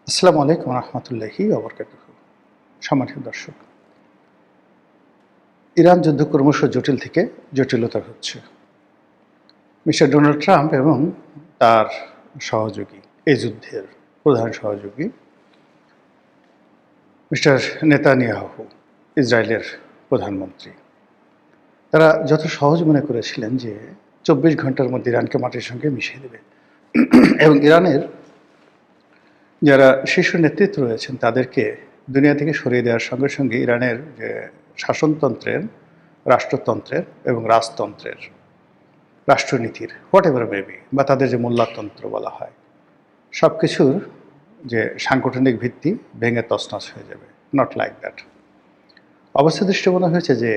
আসসালামু আলাইকুম রহমতুল্লাহি ওবরকাতুহু। সম্মানিত দর্শক, ইরান যুদ্ধ ক্রমশ জটিল থেকে জটিলতর হচ্ছে। মিস্টার ডোনাল্ড ট্রাম্প এবং তার সহযোগী, এই যুদ্ধের প্রধান সহযোগী মিস্টার নেতানিয়াহু, ইসরায়েলের প্রধানমন্ত্রী, তারা যত সহজ মনে করেছিলেন যে ২৪ ঘন্টার মধ্যে ইরানকে মাটির সঙ্গে মিশিয়ে দেবে এবং ইরানের যারা শীর্ষ নেতৃত্ব রয়েছেন তাদেরকে দুনিয়া থেকে সরিয়ে দেওয়ার সঙ্গে সঙ্গে ইরানের যে শাসনতন্ত্রের, রাষ্ট্রতন্ত্রের এবং রাজতন্ত্রের, রাষ্ট্রনীতির হোয়াট এভার মেবি বা তাদের যে মূল্যতন্ত্র বলা হয়, সব কিছুর যে সাংগঠনিক ভিত্তি ভেঙে তছনছ হয়ে যাবে। Not like that. অবস্থা দৃষ্টি মনে হয়েছে যে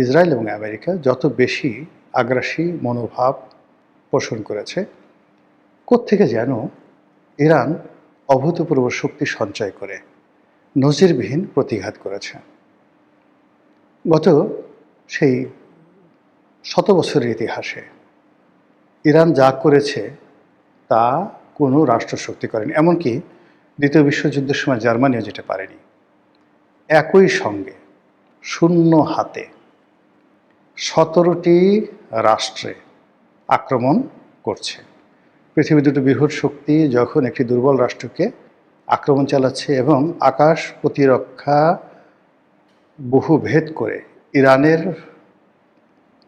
ইসরায়েল এবং আমেরিকা যত বেশি আগ্রাসী মনোভাব পোষণ করেছে, কোত্থেকে যেন ইরান অভূতপূর্ব শক্তি সঞ্চয় করে নজিরবিহীন প্রতিঘাত করেছে। গত সেই শত বছরের ইতিহাসে ইরান যা করেছে তা কোনো রাষ্ট্রশক্তি করেনি, এমনকি দ্বিতীয় বিশ্বযুদ্ধের সময় জার্মানিও যেটা পারেনি। একই সঙ্গে শূন্য হাতে ১৭টি রাষ্ট্রে আক্রমণ করছে। পৃথিবী দুটো বৃহৎ শক্তি যখন একটি দুর্বল রাষ্ট্রকে আক্রমণ চালাচ্ছে এবং আকাশ প্রতিরক্ষা বহু ভেদ করে ইরানের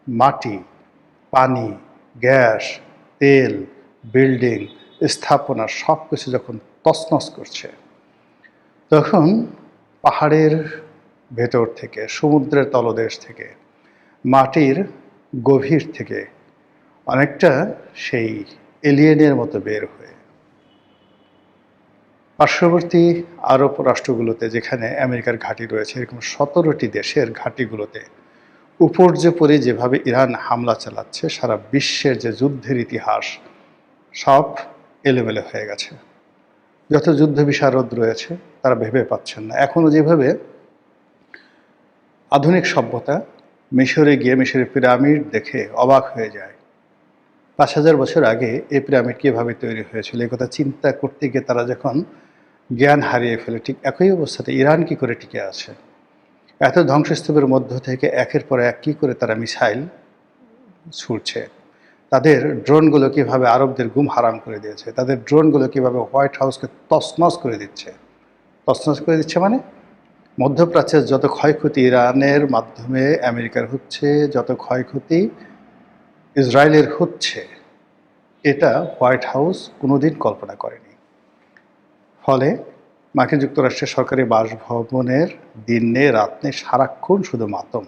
মাটি, পানি, গ্যাস, তেল, বিল্ডিং, স্থাপনা সব কিছু যখন তছনছ করছে, তখন পাহাড়ের ভেতর থেকে, সমুদ্রের তলদেশ থেকে, মাটির গভীর থেকে অনেকটা সেই এলিয়েনের মতো বের হয়ে পার্শ্ববর্তী আরব রাষ্ট্রগুলোতে, যেখানে আমেরিকার ঘাঁটি রয়েছে, এরকম ১৭টি দেশের ঘাঁটিগুলোতে উপর্যে পরে যেভাবে ইরান হামলা চালাচ্ছে, সারা বিশ্বের যে যুদ্ধের ইতিহাস সব এলোমেলো হয়ে গেছে। যত যুদ্ধ বিশারদ রয়েছে তারা ভেবে পাচ্ছেন না। এখনও যেভাবে আধুনিক সভ্যতা মিশরে গিয়ে মিশরের পিরামিড দেখে অবাক হয়ে যায়, ৫,০০০ বছর আগে এই পিরামিড কীভাবে তৈরি হয়েছিল এই কথা চিন্তা করতে গিয়ে তারা যখন জ্ঞান হারিয়ে ফেলে, ঠিক একই অবস্থাতে ইরান কী করে টিকে আছে। এত ধ্বংসস্তূপের মধ্য থেকে একের পর এক কী করে তারা মিসাইল ছুড়ছে, তাদের ড্রোনগুলো কীভাবে আরবদের ঘুম হারাম করে দিয়েছে, তাদের ড্রোনগুলো কীভাবে হোয়াইট হাউসকে তছনছ করে দিচ্ছে। তছনছ করে দিচ্ছে মানে মধ্যপ্রাচ্যের যত ক্ষয়ক্ষতি ইরানের মাধ্যমে আমেরিকার হচ্ছে, যত ক্ষয়ক্ষতি ইসরায়েলের হচ্ছে, এটা হোয়াইট হাউস কোনোদিন কল্পনা করেনি। ফলে মার্কিন যুক্তরাষ্ট্রের সরকারি বাসভবনের দিনে রাতে সারাক্ষণ শুধু মাতম।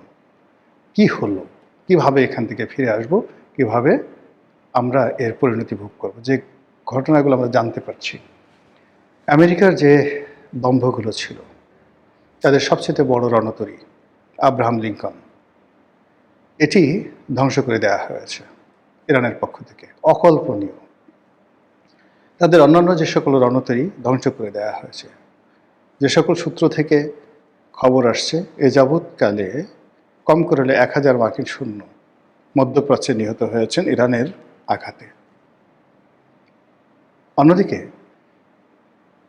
কি হলো, কিভাবে এখান থেকে ফিরে আসব, কিভাবে আমরা এর পরিণতি ভোগ করব। যে ঘটনাগুলো আমরা জানতে পারছি, আমেরিকার যে দম্ভগুলো ছিল, তাদের সবচেয়ে বড় রণতরী আব্রাহাম লিঙ্কন, এটি ধ্বংস করে দেওয়া হয়েছে ইরানের পক্ষ থেকে। অকল্পনীয়। তাদের অন্যান্য যে সকল রণতরী ধ্বংস করে দেওয়া হয়েছে। যে সকল সূত্র থেকে খবর আসছে, এ যাবৎকালে কম করে ১,০০০ মার্কিন সৈন্য মধ্যপ্রাচ্যে নিহত হয়েছেন ইরানের আঘাতে। অন্যদিকে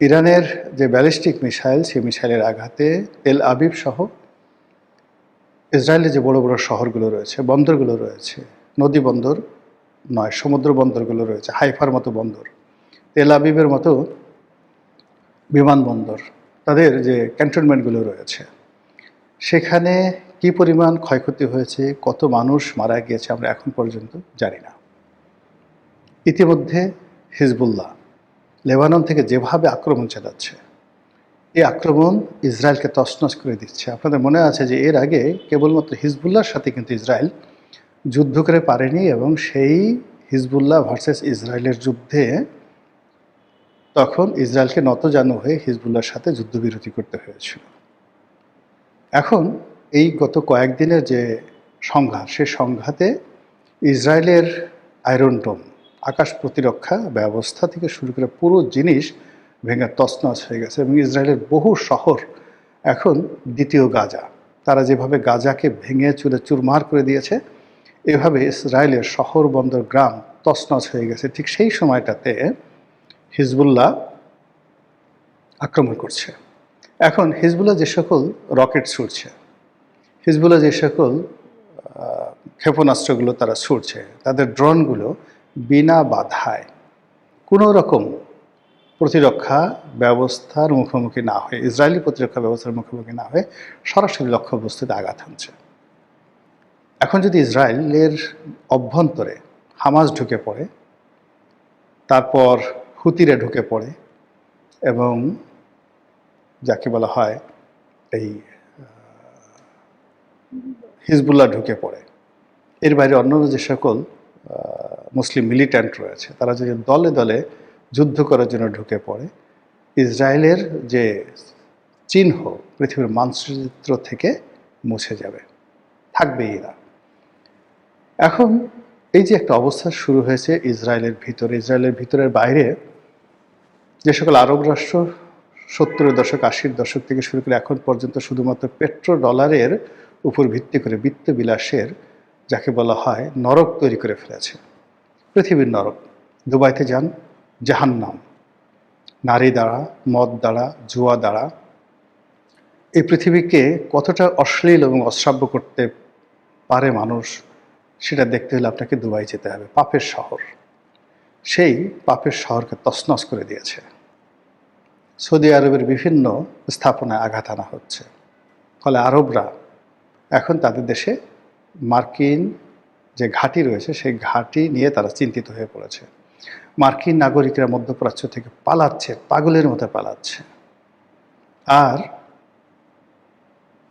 ইরানের যে ব্যালিস্টিক মিসাইল, সেই মিসাইলের আঘাতে তেল আবিব সহ ইসরায়েলের যে বড় বড় শহরগুলো রয়েছে, বন্দরগুলো রয়েছে, নদী বন্দর নয়, সমুদ্র বন্দরগুলো রয়েছে, হাইফার মতো বন্দর, তেল আবিবের মতো বিমানবন্দর, তাদের যে ক্যান্টনমেন্টগুলো রয়েছে, সেখানে কি পরিমাণ ক্ষয়ক্ষতি হয়েছে, কত মানুষ মারা গিয়েছে আমরা এখন পর্যন্ত জানি না। ইতিমধ্যে হিজবুল্লাহ লেবানন থেকে যেভাবে আক্রমণ চালাচ্ছে, এই আক্রমণ ইসরায়েলকে তছনছ করে দিচ্ছে। আপনাদের মনে আছে যে এর আগে কেবলমাত্র হিজবুল্লাহর সাথে কিন্তু ইসরায়েল যুদ্ধ করে পারেনি, এবং সেই হিজবুল্লাহ ভার্সেস ইসরায়েলের যুদ্ধে তখন ইসরায়েলকে নতজানু হয়ে হিজবুল্লাহর সাথে যুদ্ধবিরতি করতে হয়েছিল। এখন এই গত কয়েকদিনের যে সংঘাত, সে সংঘাতে ইসরায়েলের আয়রন ডোম, আকাশ প্রতিরক্ষা ব্যবস্থা থেকে শুরু করে পুরো জিনিস ভেঙে তছনছ হয়ে গেছে, এবং ইসরায়েলের বহু শহর এখন দ্বিতীয় গাজা। তারা যেভাবে গাজাকে ভেঙে চুরে চুরমার করে দিয়েছে, এভাবে ইসরায়েলের শহর, বন্দর, গ্রাম তছনছ হয়ে গেছে। ঠিক সেই সময়টাতে হিজবুল্লাহ আক্রমণ করছে। এখন হিজবুল্লাহ যে সকল রকেট ছুড়ছে, হিজবুল্লাহ যে সকল ক্ষেপণাস্ত্রগুলো তারা ছুড়ছে, তাদের ড্রোনগুলো বিনা বাধায় কোনো রকম প্রতিরক্ষা ব্যবস্থার মুখোমুখি না হয়ে, ইসরায়েলি প্রতিরক্ষা ব্যবস্থার মুখোমুখি না হয়ে সরাসরি লক্ষ্যবস্তুতে আঘাত হানছে। এখন যদি ইসরায়েলের অভ্যন্তরে হামাস ঢুকে পড়ে, তারপর হুতিরা ঢুকে পড়ে এবং যাকে বলা হয় এই হিজবুল্লাহ ঢুকে পড়ে, এর বাইরে অন্যান্য যে সকল মুসলিম মিলিট্যান্ট রয়েছে, তারা যদি দলে দলে যুদ্ধ করার জন্য ঢুকে পড়ে, ইসরায়েলের যে চিহ্ন পৃথিবীর মানচিত্র থেকে মুছে যাবে, থাকবেই না। এখন এই যে একটা অবস্থা শুরু হয়েছে ইসরায়েলের ভিতরের বাইরে যে সকল আরব রাষ্ট্র 70-এর দশক 80-র দশক থেকে শুরু করে এখন পর্যন্ত শুধুমাত্র পেট্রো ডলারের উপর ভিত্তি করে বিত্তবিলাসের যাকে বলা হয় নরক তৈরি করে ফেলেছে, পৃথিবীর নরক। দুবাইতে যান, জাহান্নাম, নারী দ্বারা, মদ দ্বারা, জুয়া দ্বারা এই পৃথিবীকে কতটা অশ্লীল এবং অশ্রাব্য করতে পারে মানুষ, সেটা দেখতে হলে আপনাকে দুবাই যেতে হবে, পাপের শহর। সেই পাপের শহরকে তছনছ করে দিয়েছে। সৌদি আরবের বিভিন্ন স্থাপনায় আঘাত আনা হচ্ছে, ফলে আরবরা এখন তাদের দেশে মার্কিন যে ঘাঁটি রয়েছে সেই ঘাঁটি নিয়ে তারা চিন্তিত হয়ে পড়েছে। মার্কিন নাগরিকরা মধ্যপ্রাচ্য থেকে পালাচ্ছে, পাগলের মতো পালাচ্ছে। আর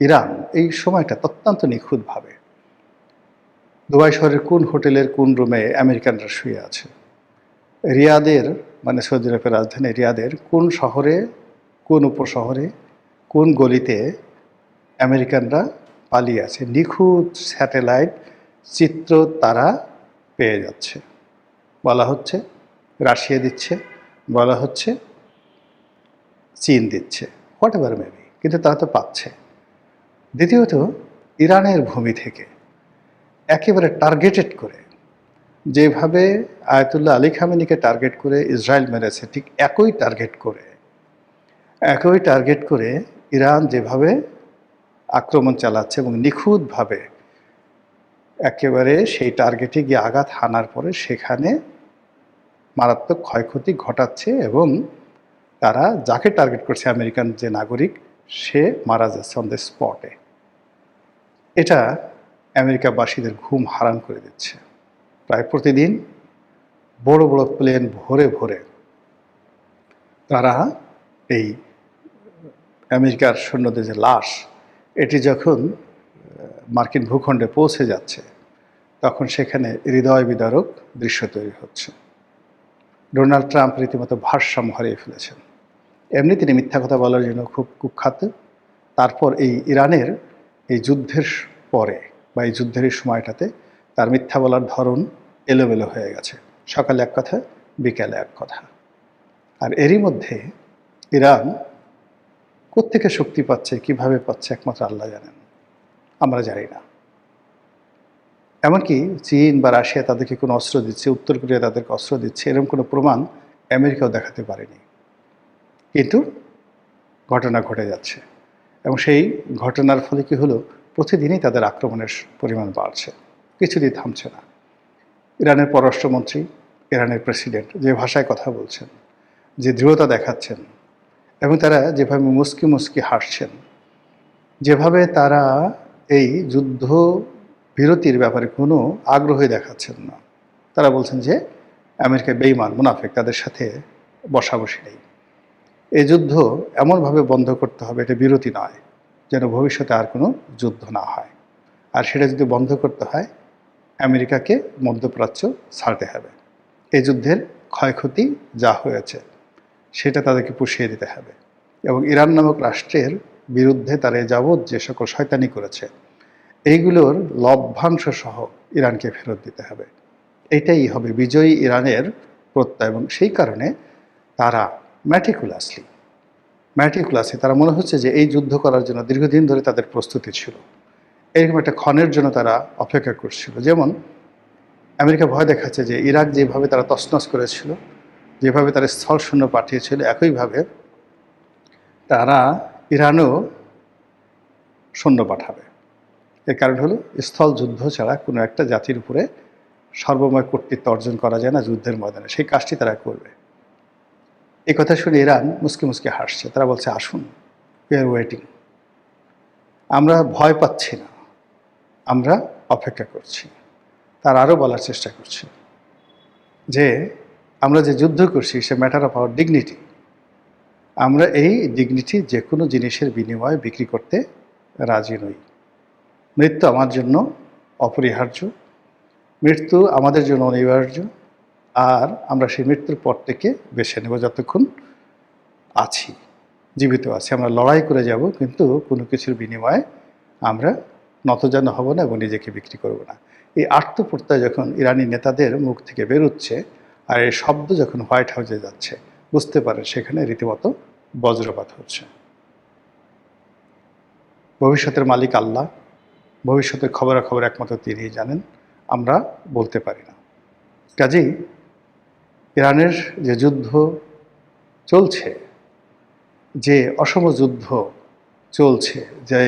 ইরান এই সময়টা অত্যন্ত নিখুঁতভাবে দুবাই শহরের কোন হোটেলের কোন রুমে আমেরিকানরা শুয়ে আছে, রিয়াদের মানে সৌদি আরবের রাজধানী রিয়াদের কোন শহরে, কোন উপশহরে, কোন গলিতে আমেরিকানরা পালিয়ে আছে, নিখুঁত স্যাটেলাইট চিত্র তারা পেয়ে যাচ্ছে। বলা হচ্ছে রাশিয়া দিচ্ছে, বলা হচ্ছে চীন দিচ্ছে, হোয়াট এভার মেবি, কিন্তু তারা তো পাচ্ছে। দ্বিতীয়ত, ইরানের ভূমি থেকে একেবারে টার্গেটেড করে যেভাবে আয়াতুল্লাহ আলী খামেনিকে টার্গেট করে ইসরায়েল মেরেছে, ঠিক একই টার্গেট করে ইরান যেভাবে আক্রমণ চালাচ্ছে এবং নিখুঁতভাবে একেবারে সেই টার্গেটে গিয়ে আঘাত হানার পরে সেখানে মারাত্মক ক্ষয়ক্ষতি ঘটাচ্ছে এবং তারা যাকে টার্গেট করছে আমেরিকান যে নাগরিক, সে মারা যাচ্ছে অন দ্য স্পটে। এটা আমেরিকাবাসীদের ঘুম হারাম করে দিচ্ছে। প্রায় প্রতিদিন বড় বড় প্লেন ভরে ভরে তারা এই আমেরিকার সৈন্যদের যে লাশ, এটি যখন মার্কিন ভূখণ্ডে পৌঁছে যাচ্ছে তখন সেখানে হৃদয় বিদারক দৃশ্য তৈরি হচ্ছে। ডোনাল্ড ট্রাম্প রীতিমতো ভারসাম্য হারিয়ে ফেলেছেন। এমনি তিনি মিথ্যা কথা বলার জন্য খুব কুখ্যাত। তারপর এই ইরানের এই যুদ্ধের পরে বা এই যুদ্ধের এই সময়টাতে তার মিথ্যা বলার ধরন এলোমেলো হয়ে গেছে, সকালে এক কথা, বিকালে এক কথা। আর এরই মধ্যে ইরান কোত্থেকে শক্তি পাচ্ছে, কিভাবে পাচ্ছে, একমাত্র আল্লাহ জানেন, আমরা জানি না। এমনকি চীন বা রাশিয়া তাদেরকে কোনো অস্ত্র দিচ্ছে, উত্তর কোরিয়া তাদেরকে অস্ত্র দিচ্ছে, এরকম কোনো প্রমাণ আমেরিকাও দেখাতে পারেনি, কিন্তু ঘটনা ঘটে যাচ্ছে। এবং সেই ঘটনার ফলে কী হলো, প্রতিদিনই তাদের আক্রমণের পরিমাণ বাড়ছে, কিছুদিন থামছে না। ইরানের পররাষ্ট্রমন্ত্রী, ইরানের প্রেসিডেন্ট যে ভাষায় কথা বলছেন, যে দৃঢ়তা দেখাচ্ছেন এবং তারা যেভাবে মুস্কি মুস্কি হাসছেন, যেভাবে তারা এই যুদ্ধ বিরতির ব্যাপারে কোনো আগ্রহই দেখাচ্ছেন না। তারা বলছেন যে আমেরিকা বেঈমান, মুনাফিক, তাদের সাথে বসাবসি নেই। এই যুদ্ধ এমনভাবে বন্ধ করতে হবে, এটা বিরতি নয়, যেন ভবিষ্যতে আর কোনো যুদ্ধ না হয়। আর সেটা যদি বন্ধ করতে হয়, আমেরিকাকে মধ্যপ্রাচ্য ছাড়তে হবে। এই যুদ্ধের ক্ষয়ক্ষতি যা হয়েছে সেটা তাদেরকে পুষিয়ে দিতে হবে এবং ইরান নামক রাষ্ট্রের বিরুদ্ধে তারা যাবৎ যে সকল শয়তানি করেছে এইগুলোর লভ্যাংশ সহ ইরানকে ফেরত দিতে হবে। এটাই হবে বিজয়ী ইরানের প্রত্যয়। এবং সেই কারণে তারা ম্যাটিকুলাসলি তারা মনে হচ্ছে যে এই যুদ্ধ করার জন্য দীর্ঘদিন ধরে তাদের প্রস্তুতি ছিল, এরকম একটা ক্ষণের জন্য তারা অপেক্ষা করছিল। যেমন আমেরিকা ভয় দেখাচ্ছে যে ইরাক যেভাবে তারা তছনছ করেছিল, যেভাবে তারা স্থল শূন্য পাঠিয়েছিল, একইভাবে তারা ইরানও সৈন্য পাঠাবে। এর কারণ হলো স্থল যুদ্ধ ছাড়া কোনো একটা জাতির উপরে সর্বময় কর্তৃত্ব অর্জন করা যায় না যুদ্ধের ময়দানে, সেই কাজটি তারা করবে। এই কথা শুনে ইরান মুসকে মুসকে হাসছে। তারা বলছে, আসুন, উই আর ওয়েটিং। আমরা ভয় পাচ্ছি না, আমরা অপেক্ষা করছি। তার আরও বলার চেষ্টা করছে যে আমরা যে যুদ্ধ করছি সে ম্যাটার অফ আওয়ার ডিগনিটি। আমরা এই ডিগনিটি যে কোনো জিনিসের বিনিময়ে বিক্রি করতে রাজি নই। মৃত্যু আমার জন্য অপরিহার্য, মৃত্যু আমাদের জন্য অনিবার্য, আর আমরা সেই মৃত্যুর পর থেকে বেছে নেব। যতক্ষণ আছি, জীবিত আছি, আমরা লড়াই করে যাব, কিন্তু কোনো কিছুর বিনিময়ে আমরা নতজান হব না এবং নিজেকে বিক্রি করব না। এই আত্মপ্রত্যয় যখন ইরানি নেতাদের মুখ থেকে বেরোচ্ছে আর এই শব্দ যখন হোয়াইট হাউসে যাচ্ছে, বুঝতে পারেন সেখানে রীতিমতো বজ্রপাত হচ্ছে। ভবিষ্যতের মালিক আল্লাহ, ভবিষ্যতের খবরাখবর একমাত্র তিনিই জানেন, আমরা বলতে পারি না। কাজেই ইরানের যে যুদ্ধ চলছে, যে অসম যুদ্ধ চলছে, যে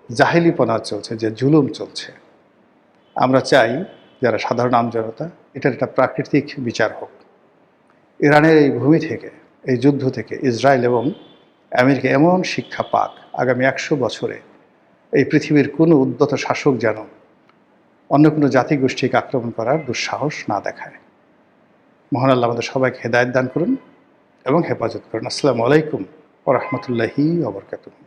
জাহেলিপনা চলছে, যে জুলুম চলছে, আমরা চাই যারা সাধারণ আমজনতা এটার একটা প্রাকৃতিক বিচার হোক। ইরানের এই ভূমি থেকে, এই যুদ্ধ থেকে ইসরায়েল এবং আমেরিকা এমন শিক্ষা পাক, আগামী 100 বছরে এই পৃথিবীর কোনো উদ্ধত শাসক যেন অন্য কোনো জাতিগোষ্ঠীকে আক্রমণ করার দুঃসাহস না দেখায়। মহান আল্লাহ আমাদের সবাইকে হেদায়েত দান করুন এবং হেফাজত করুন। আসসালামু আলাইকুম ওয়া রাহমাতুল্লাহি ওয়া বারাকাতুহু।